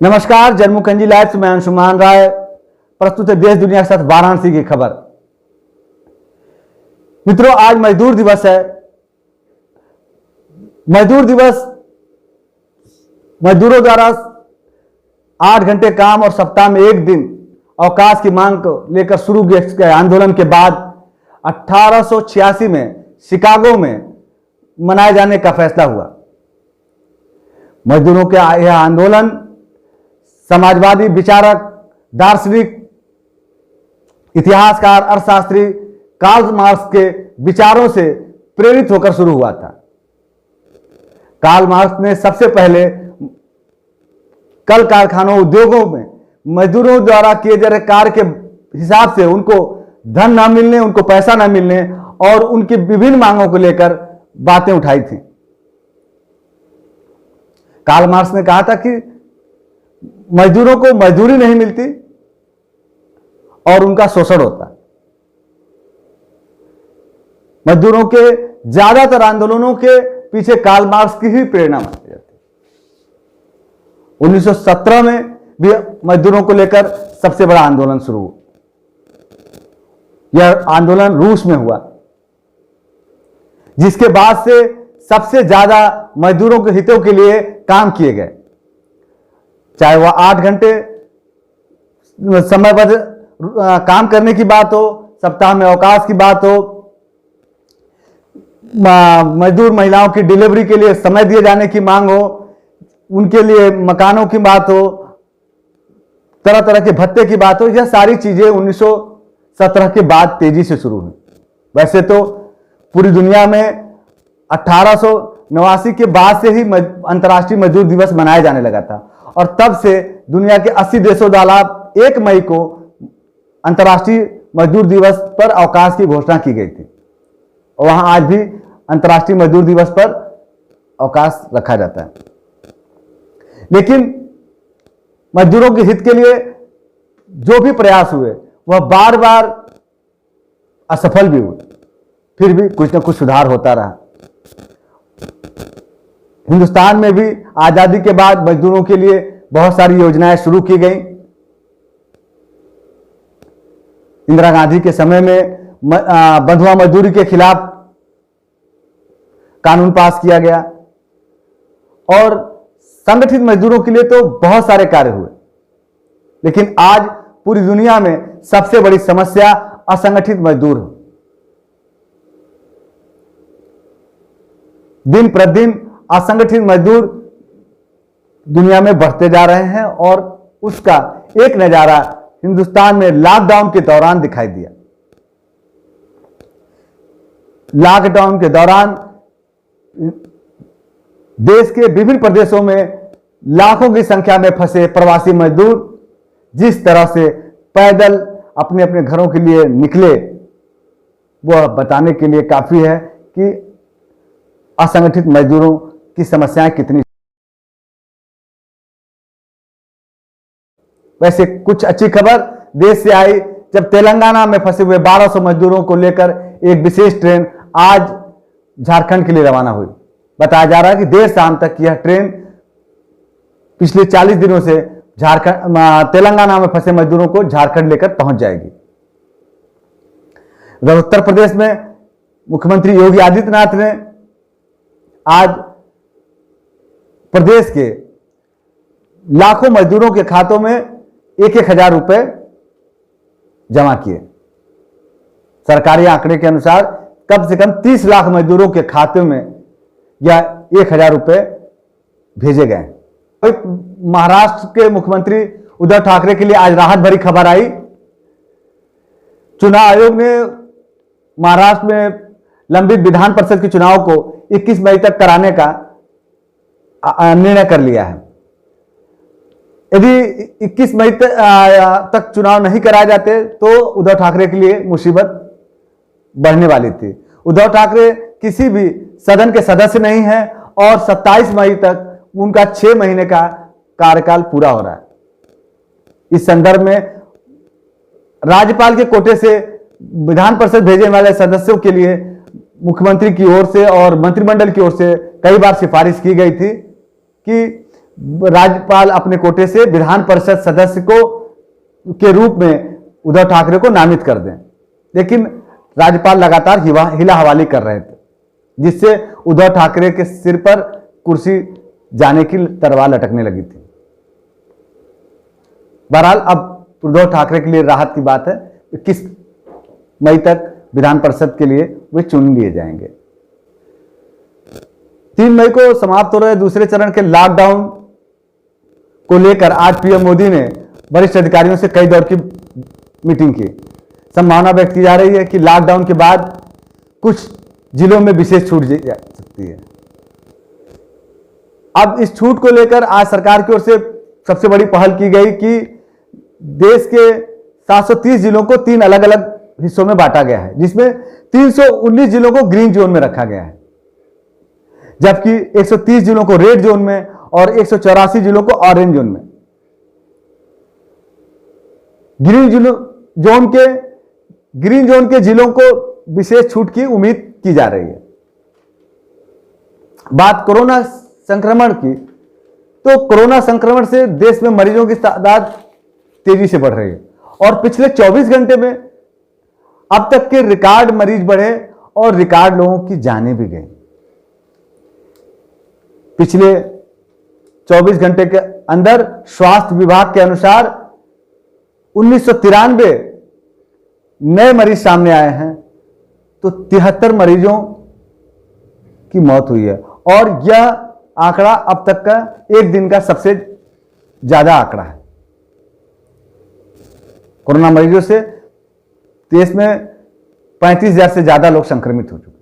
नमस्कार, जन्मू-कश्मीर लाइव से मैं अंशुमान राय प्रस्तुत है देश दुनिया के साथ वाराणसी की खबर। मित्रों, आज मजदूर दिवस है। मजदूर दिवस मजदूरों द्वारा 8 घंटे काम और सप्ताह में एक दिन अवकाश की मांग को लेकर शुरू किए आंदोलन के बाद 1886 में शिकागो में मनाए जाने का फैसला हुआ। मजदूरों के यह आंदोलन समाजवादी विचारक, दार्शनिक, इतिहासकार, अर्थशास्त्री कार्ल मार्क्स के विचारों से प्रेरित होकर शुरू हुआ था। कार्ल मार्क्स ने सबसे पहले कल कारखानों, उद्योगों में मजदूरों द्वारा किए जा रहे कार्य के हिसाब से उनको धन न मिलने, उनको पैसा न मिलने और उनकी विभिन्न मांगों को लेकर बातें उठाई थी। कार्ल मार्क्स ने कहा था कि मजदूरों को मजदूरी नहीं मिलती और उनका शोषण होता। मजदूरों के ज्यादातर आंदोलनों के पीछे कार्ल मार्क्स की ही प्रेरणा मानी जाती है। 1917 में भी मजदूरों को लेकर सबसे बड़ा आंदोलन शुरू हुआ। यह आंदोलन रूस में हुआ, जिसके बाद से सबसे ज्यादा मजदूरों के हितों के लिए काम किए गए, चाहे वह 8 घंटे समयबद्ध काम करने की बात हो, सप्ताह में अवकाश की बात हो, मजदूर महिलाओं की डिलीवरी के लिए समय दिए जाने की मांग हो, उनके लिए मकानों की बात हो, तरह तरह के भत्ते की बात हो। यह सारी चीजें 1917 के बाद तेजी से शुरू हुई। वैसे तो पूरी दुनिया में 1889 के बाद से ही अंतर्राष्ट्रीय मजदूर दिवस मनाया जाने लगा था और तब से दुनिया के 80 देशों द्वारा 1 मई को अंतर्राष्ट्रीय मजदूर दिवस पर अवकाश की घोषणा की गई थी और वहां आज भी अंतर्राष्ट्रीय मजदूर दिवस पर अवकाश रखा जाता है। लेकिन मजदूरों के हित के लिए जो भी प्रयास हुए वह बार बार असफल भी हुए, फिर भी कुछ न कुछ सुधार होता रहा। हिंदुस्तान में भी आजादी के बाद मजदूरों के लिए बहुत सारी योजनाएं शुरू की गई। इंदिरा गांधी के समय में बंधुआ मजदूरी के खिलाफ कानून पास किया गया और संगठित मजदूरों के लिए तो बहुत सारे कार्य हुए। लेकिन आज पूरी दुनिया में सबसे बड़ी समस्या असंगठित मजदूर है। दिन प्रतिदिन असंगठित मजदूर दुनिया में बढ़ते जा रहे हैं और उसका एक नजारा हिंदुस्तान में लॉकडाउन के दौरान दिखाई दिया। लॉकडाउन के दौरान देश के विभिन्न प्रदेशों में लाखों की संख्या में फंसे प्रवासी मजदूर जिस तरह से पैदल अपने अपने घरों के लिए निकले, वह बताने के लिए काफी है कि असंगठित मजदूरों की समस्याएं कितनी। वैसे कुछ अच्छी खबर देश से आई जब तेलंगाना में फंसे हुए 1200 मजदूरों को लेकर एक विशेष ट्रेन आज झारखंड के लिए रवाना हुई। बताया जा रहा है कि देर शाम तक यह ट्रेन पिछले 40 दिनों से तेलंगाना में फंसे मजदूरों को झारखंड लेकर पहुंच जाएगी। उधर उत्तर प्रदेश में मुख्यमंत्री योगी आदित्यनाथ ने आज प्रदेश के लाखों मजदूरों के खातों में 1,000 रुपए जमा किए। सरकारी आंकड़े के अनुसार कम से कम 30 लाख मजदूरों के खाते में या 1,000 रुपए भेजे गए। महाराष्ट्र के मुख्यमंत्री उद्धव ठाकरे के लिए आज राहत भरी खबर आई। चुनाव आयोग ने महाराष्ट्र में लंबित विधान परिषद के चुनाव को 21 मई तक कराने का निर्णय कर लिया है। यदि 21 मई तक चुनाव नहीं कराए जाते तो उद्धव ठाकरे के लिए मुसीबत बढ़ने वाली थी। उद्धव ठाकरे किसी भी सदन के सदस्य नहीं है और 27 मई तक उनका 6 महीने का कार्यकाल पूरा हो रहा है। इस संदर्भ में राज्यपाल के कोटे से विधान परिषद भेजने वाले सदस्यों के लिए मुख्यमंत्री की ओर से और मंत्रिमंडल की ओर से कई बार सिफारिश की गई थी कि राज्यपाल अपने कोटे से विधान परिषद सदस्य को के रूप में उद्धव ठाकरे को नामित कर दें, लेकिन राज्यपाल लगातार हिला हवाली कर रहे थे, जिससे उद्धव ठाकरे के सिर पर कुर्सी जाने की तलवार लटकने लगी थी। बहरहाल अब उद्धव ठाकरे के लिए राहत की बात है, 21 मई तक विधान परिषद के लिए वे चुन लिए जाएंगे। 3 मई को समाप्त हो रहे दूसरे चरण के लॉकडाउन को लेकर आज पीएम मोदी ने वरिष्ठ अधिकारियों से कई दौर की मीटिंग की। संभावना व्यक्त की जा रही है कि लॉकडाउन के बाद कुछ जिलों में विशेष छूट जा सकती है। अब इस छूट को लेकर आज सरकार की ओर से सबसे बड़ी पहल की गई कि देश के 730 जिलों को 3 अलग अलग हिस्सों में बांटा गया है, जिसमें 319 जिलों को ग्रीन जोन में रखा गया है, जबकि 130 जिलों को रेड जोन में और 184 जिलों को ऑरेंज जोन में। ग्रीन जोन के जिलों को विशेष छूट की उम्मीद की जा रही है। बात कोरोना संक्रमण की, तो कोरोना संक्रमण से देश में मरीजों की तादाद तेजी से बढ़ रही है और पिछले 24 घंटे में अब तक के रिकॉर्ड मरीज बढ़े और रिकॉर्ड लोगों की जानें भी गई। पिछले 24 घंटे के अंदर स्वास्थ्य विभाग के अनुसार 1993 नए मरीज सामने आए हैं, तो 73 मरीजों की मौत हुई है और यह आंकड़ा अब तक का एक दिन का सबसे ज्यादा आंकड़ा है। कोरोना मरीजों से देश में 35,000 से ज्यादा लोग संक्रमित हो चुके।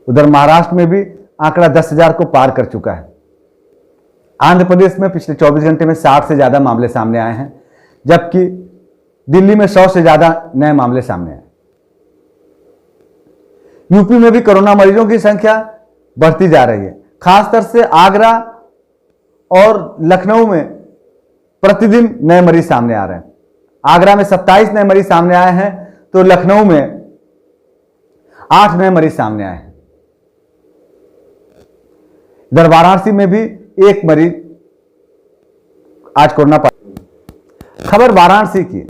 उधर महाराष्ट्र में भी आंकड़ा 10,000 को पार कर चुका है। आंध्र प्रदेश में पिछले 24 घंटे में 60 से ज्यादा मामले सामने आए हैं, जबकि दिल्ली में 100 से ज्यादा नए मामले सामने आए। यूपी में भी कोरोना मरीजों की संख्या बढ़ती जा रही है। खासतौर से आगरा और लखनऊ में प्रतिदिन नए मरीज सामने आ रहे हैं। आगरा में 27 नए मरीज सामने आए हैं, तो लखनऊ में 8 नए मरीज सामने आए हैं। इधर वाराणसी में भी 1 मरीज आज कोरोना पॉजिटिव। खबर वाराणसी की।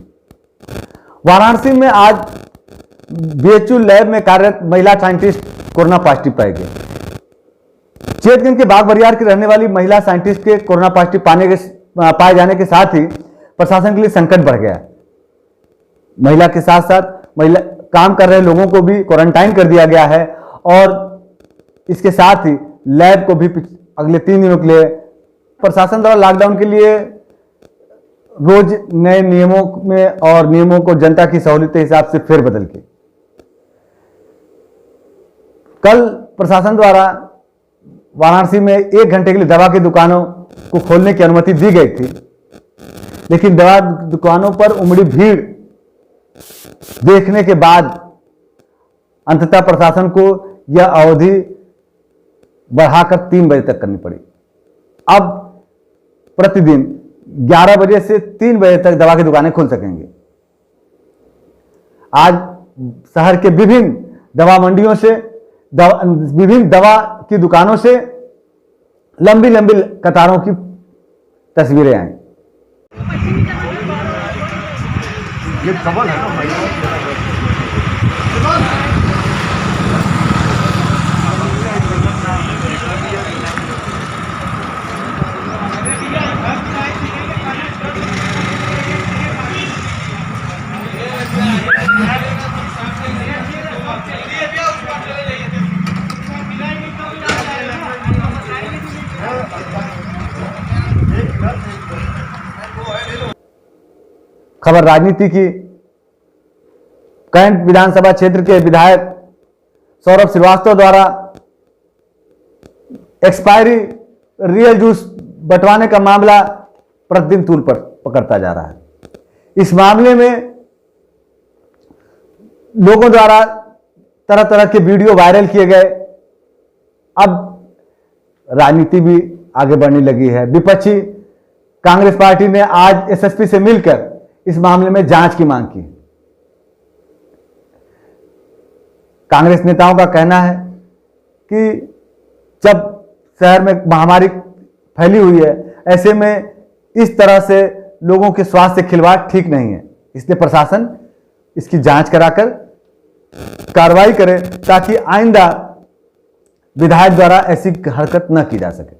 वाराणसी में आज बीएचयू लैब में कार्यरत महिला साइंटिस्ट कोरोना पॉजिटिव पाई गई। चेतगंज के बाग बरियार की रहने वाली महिला साइंटिस्ट के कोरोना पॉजिटिव पाए जाने के साथ ही प्रशासन के लिए संकट बढ़ गया। महिला के साथ साथ महिला काम कर रहे लोगों को भी क्वारंटाइन कर दिया गया है और इसके साथ ही लैब को भी अगले 3 दिनों के लिए प्रशासन द्वारा लॉकडाउन के लिए रोज नए नियमों में और नियमों को जनता की सहूलियत के हिसाब से फेरबदल की। कल प्रशासन द्वारा वाराणसी में 1 घंटे के लिए दवा की दुकानों को खोलने की अनुमति दी गई थी, लेकिन दवा दुकानों पर उमड़ी भीड़ देखने के बाद अंततः प्रशासन को यह अवधि बढ़ाकर 3 बजे तक करनी पड़ी। अब प्रतिदिन 11 बजे से 3 बजे तक दवा की दुकानें खुल सकेंगी। आज शहर के विभिन्न दवा मंडियों से विभिन्न दवा की दुकानों से लंबी लंबी कतारों की तस्वीरें आई। ये खबर है खबर राजनीति की। कैंट विधानसभा क्षेत्र के विधायक सौरभ श्रीवास्तव द्वारा एक्सपायरी रियल जूस बंटवाने का मामला प्रतिदिन तूल पर पकड़ता जा रहा है। इस मामले में लोगों द्वारा तरह तरह के वीडियो वायरल किए गए। अब राजनीति भी आगे बढ़ने लगी है। विपक्षी कांग्रेस पार्टी ने आज एसएसपी से मिलकर इस मामले में जांच की मांग की। कांग्रेस नेताओं का कहना है कि जब शहर में महामारी फैली हुई है। ऐसे में इस तरह से लोगों के स्वास्थ्य से खिलवाड़ ठीक नहीं है, इसलिए प्रशासन इसकी जांच कराकर कार्रवाई करे ताकि आइंदा विधायक द्वारा ऐसी हरकत न की जा सके।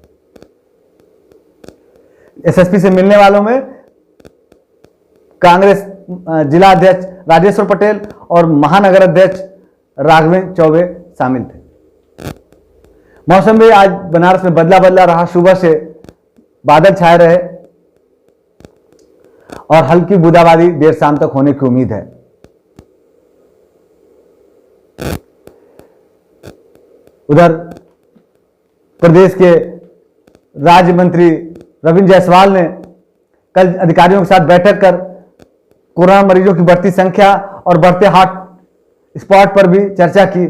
एसएसपी से मिलने वालों में कांग्रेस जिला अध्यक्ष राजेश्वर पटेल और महानगर अध्यक्ष राघवेंद्र चौबे शामिल थे। मौसम भी आज बनारस में बदला बदला रहा। सुबह से बादल छाए रहे और हल्की बूंदाबांदी देर शाम तक होने की उम्मीद है। उधर प्रदेश के राज्य मंत्री रविंद्र जायसवाल ने कल अधिकारियों के साथ बैठक कर कोरोना मरीजों की बढ़ती संख्या और बढ़ते हॉट स्पॉट पर भी चर्चा की।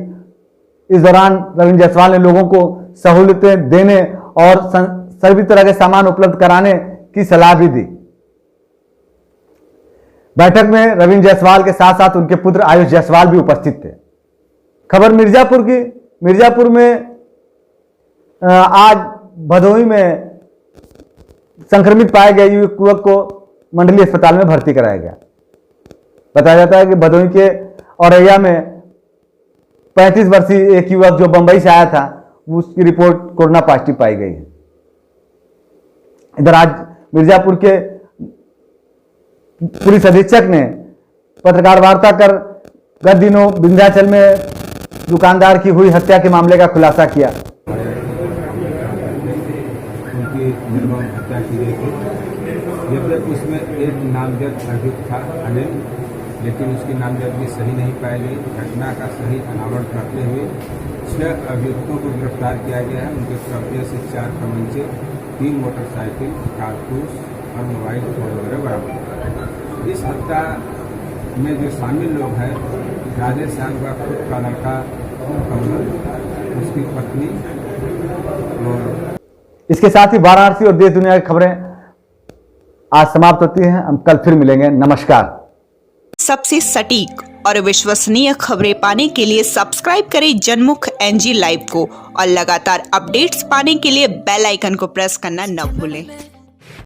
इस दौरान रविंद्र जायसवाल ने लोगों को सहूलियतें देने और सभी तरह के सामान उपलब्ध कराने की सलाह भी दी। बैठक में रविंद्र जायसवाल के साथ साथ उनके पुत्र आयुष जायसवाल भी उपस्थित थे। खबर मिर्जापुर की। मिर्जापुर में आज भदोही में संक्रमित पाए गए युवक को मंडलीय अस्पताल में भर्ती कराया गया। बताया जाता है कि भदोही के औरैया में 35 वर्षीय एक युवक जो बंबई से आया था, उसकी रिपोर्ट कोरोना पॉजिटिव पाई गई है। इधर आज मिर्जापुर के पुलिस अधीक्षक ने पत्रकार वार्ता कर गत दिनों विंध्याचल में दुकानदार की हुई हत्या के मामले का खुलासा किया। उनकी निर्मम हत्या की गई थी। जब उसमें एक नामजद अभियुक्त था अनिल, लेकिन उसकी नामजदगी सही नहीं पाई गई। घटना का सही अनावरण करते हुए 6 अभियुक्तों को गिरफ्तार किया गया है। उनके कब्जे से 4 तमंचे, 3 मोटरसाइकिल, कारतूस और मोबाइल फोन वगैरह बरामद। इस हत्या में जो शामिल लोग हैं, राजेश श्याम का खुद का लड़का कमल, उसकी पत्नी और इसके साथ ही वाराणसी और देश दुनिया की खबरें आज समाप्त होती हैं। हम कल फिर मिलेंगे। नमस्कार। सबसे सटीक और विश्वसनीय खबरें पाने के लिए सब्सक्राइब करें जनमुख NG लाइव को और लगातार अपडेट्स पाने के लिए बेल आइकन को प्रेस करना न भूलें।